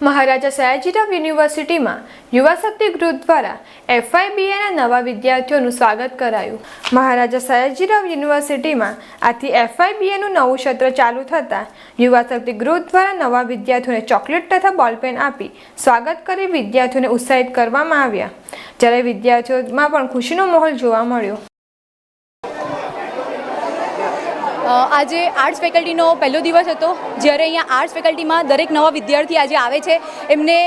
મહારાજા સયાજીરાવ યુનિવર્સિટીમાં યુવા શક્તિ ગૃહ દ્વારા FIBAના નવા વિદ્યાર્થીઓનું સ્વાગત કરાયું। મહારાજા સયાજીરાવ યુનિવર્સિટીમાં આથી FIBAનું નવું સત્ર ચાલુ થતાં યુવા શક્તિ ગૃહ દ્વારા નવા વિદ્યાર્થીઓને ચોકલેટ તથા બોલપેન આપી સ્વાગત કરી વિદ્યાર્થીઓને ઉત્સાહિત કરવામાં આવ્યા, જ્યારે વિદ્યાર્થીઓમાં પણ ખુશીનો માહોલ જોવા મળ્યો। આજે આર્ટ્સ ફેકલ્ટીનો પહેલો દિવસ હતો, જ્યારે અહીંયા આર્ટ્સ ફેકલ્ટીમાં દરેક નવા વિદ્યાર્થી આજે આવે છે એમને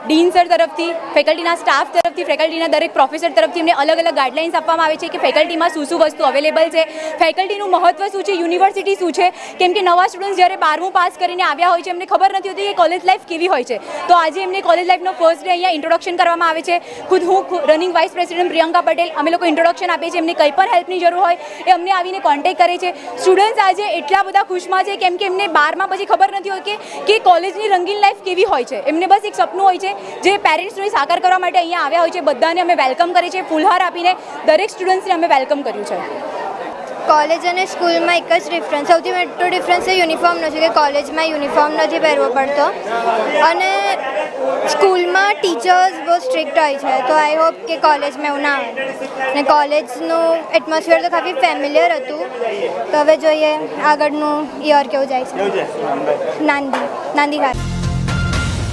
ડીન સર તરફથી, ફેકલ્ટીના સ્ટાફ તરફથી, ફેકલ્ટીના દરેક પ્રોફેસર તરફથી એમને અલગ અલગ ગાઈડલાઇન્સ આપવામાં આવે છે કે ફેકલ્ટીમાં શું શું વસ્તુ અવેલેબલ છે, ફેકલ્ટીનું મહત્ત્વ શું છે, યુનિવર્સિટી શું છે। કેમ કે નવા સ્ટુડન્ટ્સ જ્યારે 12મું પાસ કરીને આવ્યા હોય છે એમને ખબર નથી હોતી કે કોલેજ લાઈફ કેવી હોય છે, તો આજે એમને કોલેજ લાઈફનો ફર્સ્ટ ડે અહીંયા ઇન્ટ્રોડક્શન કરવામાં આવે છે। ખુદ હું running vice president Priyanka Patel, અમે લોકો ઇન્ટ્રોડક્શન આપીએ છીએ, એમને કંઈ પણ હેલ્પની જરૂર હોય એ અમને આવીને કોન્ટેક્ટ કરે છે। સ્ટુડન્ટ્સ આજે એટલા બધા ખુશમાં છે કેમ કે એમને 12મા પછી ખબર નથી હોય કે કોલેજની રંગીન લાઈફ કેવી હોય છે, એમને બસ એક સપનું હોય છે જે પેરેન્ટ્સને સાકાર કરવા માટે અહીંયા આવ્યા હોય છે। બધાને અમે વેલકમ કરીએ છીએ, ફૂલહાર આપીને દરેક સ્ટુડન્ટ્સને અમે વેલકમ કર્યું છે। કોલેજ અને સ્કૂલમાં એક જ ડિફરન્સ, સૌથી મોટો ડિફરન્સ એ યુનિફોર્મનો છે કે કોલેજમાં યુનિફોર્મ નથી પહેરવો પડતો અને સ્કૂલમાં ટીચર્સ બહુ સ્ટ્રિક્ટ હોય છે, તો આઈ હોપ કે કોલેજમાં એવું ના હોય। અને કોલેજનું એટમોસ્ફિયર તો કાફી ફેમિલિયર હતું, તો હવે જોઈએ આગળનું યર કેવું જાય છે। નાંદી ઘાટ।